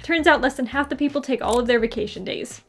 Turns out less than half the people take all of their vacation days.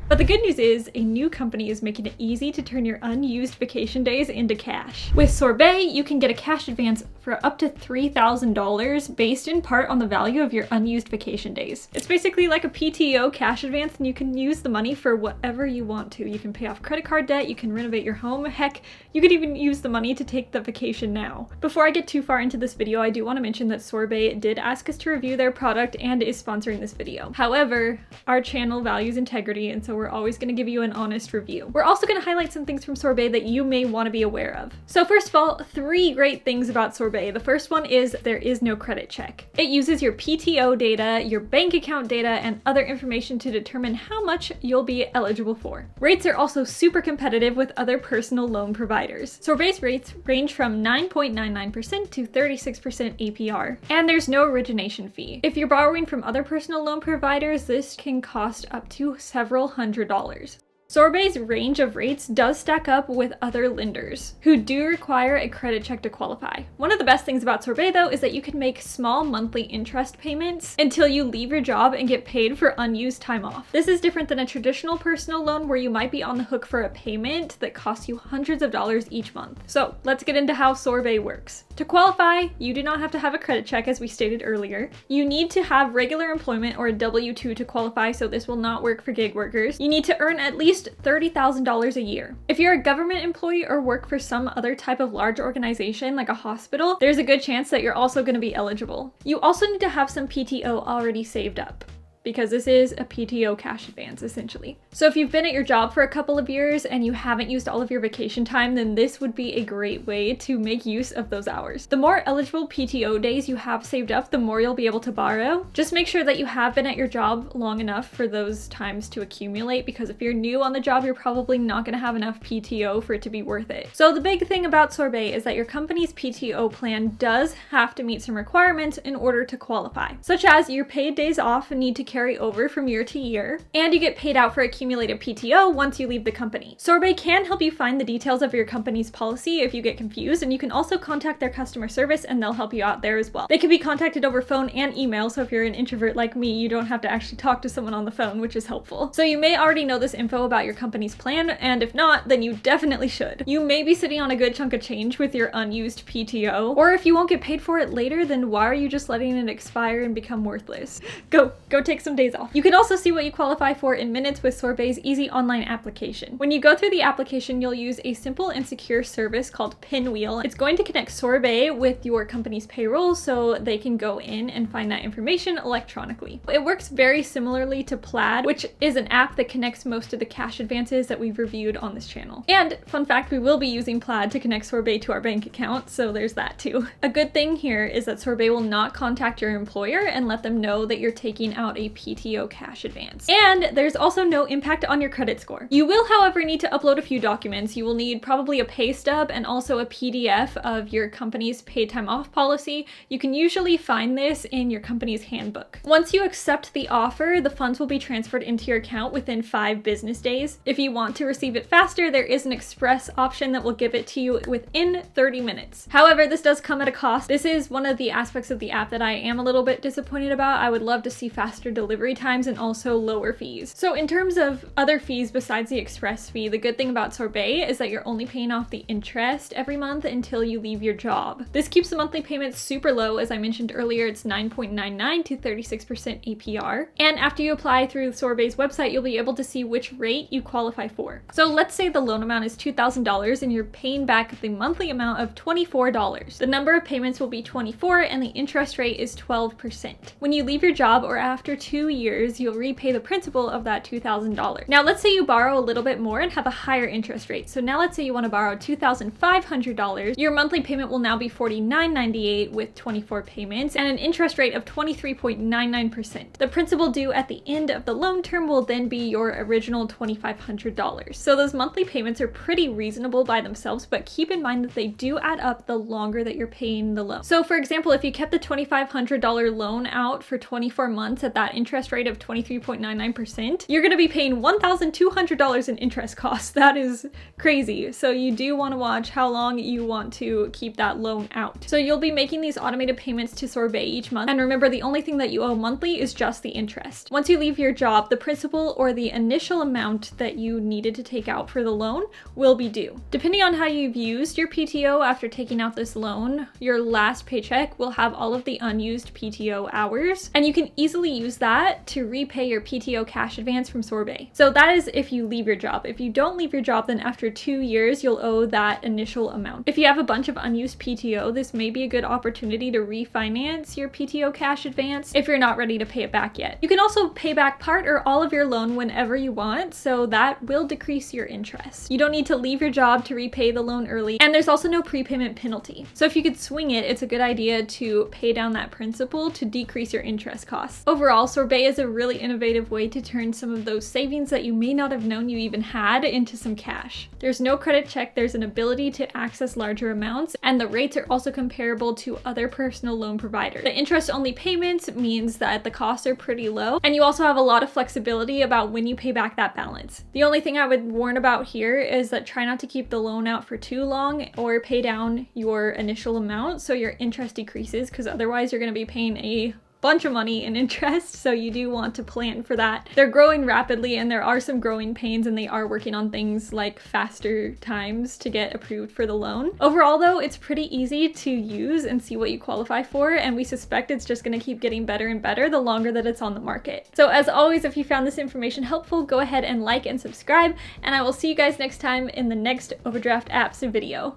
But the good news is, a new company is making it easy to turn your unused vacation days into cash. With Sorbet, you can get a cash advance for up to $3,000 based in part on the value of your unused vacation days. It's basically like a PTO cash advance, and you can use the money for whatever you want to. You can pay off credit card debt, you can renovate your home, heck, you could even use the money to take the vacation now. Before I get too far into this video, I do want to mention that Sorbet did ask us to review their product and is sponsoring this video. However, our channel values integrity, and so we're always going to give you an honest review. We're also going to highlight some things from Sorbet that you may want to be aware of. So first of all, 3 great things about Sorbet. The first one is there is no credit check. It uses your PTO data, your bank account data, and other information to determine how much you'll be eligible for. Rates are also super competitive with other personal loan providers. Sorbet's rates range from 9.99% to 36% APR, and there's no origination fee. If you're borrowing from other personal loan providers, this can cost up to several $100s. Sorbet's range of rates does stack up with other lenders who do require a credit check to qualify. One of the best things about Sorbet though is that you can make small monthly interest payments until you leave your job and get paid for unused time off. This is different than a traditional personal loan where you might be on the hook for a payment that costs you hundreds of dollars each month. So let's get into how Sorbet works. To qualify, you do not have to have a credit check as we stated earlier. You need to have regular employment or a W-2 to qualify, so this will not work for gig workers. You need to earn at least $30,000 a year. If you're a government employee or work for some other type of large organization like a hospital, there's a good chance that you're also going to be eligible. You also need to have some PTO already saved up, because this is a PTO cash advance, essentially. So if you've been at your job for a couple of years and you haven't used all of your vacation time, then this would be a great way to make use of those hours. The more eligible PTO days you have saved up, the more you'll be able to borrow. Just make sure that you have been at your job long enough for those times to accumulate, because if you're new on the job, you're probably not gonna have enough PTO for it to be worth it. So the big thing about Sorbet is that your company's PTO plan does have to meet some requirements in order to qualify, such as your paid days off need to carry over from year to year, and you get paid out for accumulated PTO once you leave the company. Sorbet can help you find the details of your company's policy if you get confused, and you can also contact their customer service and they'll help you out there as well. They can be contacted over phone and email, so if you're an introvert like me, you don't have to actually talk to someone on the phone, which is helpful. So you may already know this info about your company's plan, and if not, then you definitely should. You may be sitting on a good chunk of change with your unused PTO, or if you won't get paid for it later, then why are you just letting it expire and become worthless? Go take some days off. You can also see what you qualify for in minutes with Sorbet's easy online application. When you go through the application, you'll use a simple and secure service called Pinwheel. It's going to connect Sorbet with your company's payroll so they can go in and find that information electronically. It works very similarly to Plaid, which is an app that connects most of the cash advances that we've reviewed on this channel. And fun fact, we will be using Plaid to connect Sorbet to our bank account, so there's that too. A good thing here is that Sorbet will not contact your employer and let them know that you're taking out a PTO cash advance. And there's also no impact on your credit score. You will, however, need to upload a few documents. You will need probably a pay stub and also a PDF of your company's paid time off policy. You can usually find this in your company's handbook. Once you accept the offer, the funds will be transferred into your account within 5 business days. If you want to receive it faster, there is an express option that will give it to you within 30 minutes. However, this does come at a cost. This is one of the aspects of the app that I am a little bit disappointed about. I would love to see faster delivery times and also lower fees. So in terms of other fees besides the express fee, the good thing about Sorbet is that you're only paying off the interest every month until you leave your job. This keeps the monthly payments super low. As I mentioned earlier, it's 9.99 to 36% APR. And after you apply through Sorbet's website, you'll be able to see which rate you qualify for. So let's say the loan amount is $2,000 and you're paying back the monthly amount of $24. The number of payments will be 24 and the interest rate is 12%. When you leave your job or after 2 years, you'll repay the principal of that $2,000. Now let's say you borrow a little bit more and have a higher interest rate. So now let's say you want to borrow $2,500. Your monthly payment will now be $49.98 with 24 payments and an interest rate of 23.99%. The principal due at the end of the loan term will then be your original $2,500. So those monthly payments are pretty reasonable by themselves, but keep in mind that they do add up the longer that you're paying the loan. So for example, if you kept the $2,500 loan out for 24 months at that that interest rate of 23.99%, you're gonna be paying $1,200 in interest costs. That is crazy. So you do want to watch how long you want to keep that loan out. So you'll be making these automated payments to Sorbet each month. And remember, the only thing that you owe monthly is just the interest. Once you leave your job, the principal or the initial amount that you needed to take out for the loan will be due. Depending on how you've used your PTO after taking out this loan, your last paycheck will have all of the unused PTO hours, and you can easily use that to repay your PTO cash advance from Sorbet. So that is if you leave your job. If you don't leave your job, then after 2 years, you'll owe that initial amount. If you have a bunch of unused PTO, this may be a good opportunity to refinance your PTO cash advance if you're not ready to pay it back yet. You can also pay back part or all of your loan whenever you want, so that will decrease your interest. You don't need to leave your job to repay the loan early, and there's also no prepayment penalty. So if you could swing it, it's a good idea to pay down that principal to decrease your interest costs. Overall, Sorbet is a really innovative way to turn some of those savings that you may not have known you even had into some cash. There's no credit check, there's an ability to access larger amounts, and the rates are also comparable to other personal loan providers. The interest-only payments means that the costs are pretty low, and you also have a lot of flexibility about when you pay back that balance. The only thing I would warn about here is that try not to keep the loan out for too long or pay down your initial amount so your interest decreases, because otherwise you're going to be paying a bunch of money in interest, so you do want to plan for that. They're growing rapidly and there are some growing pains, and they are working on things like faster times to get approved for the loan. Overall though, it's pretty easy to use and see what you qualify for, and we suspect it's just going to keep getting better and better the longer that it's on the market. So as always, if you found this information helpful, go ahead and like and subscribe, and I will see you guys next time in the next Overdraft Apps video.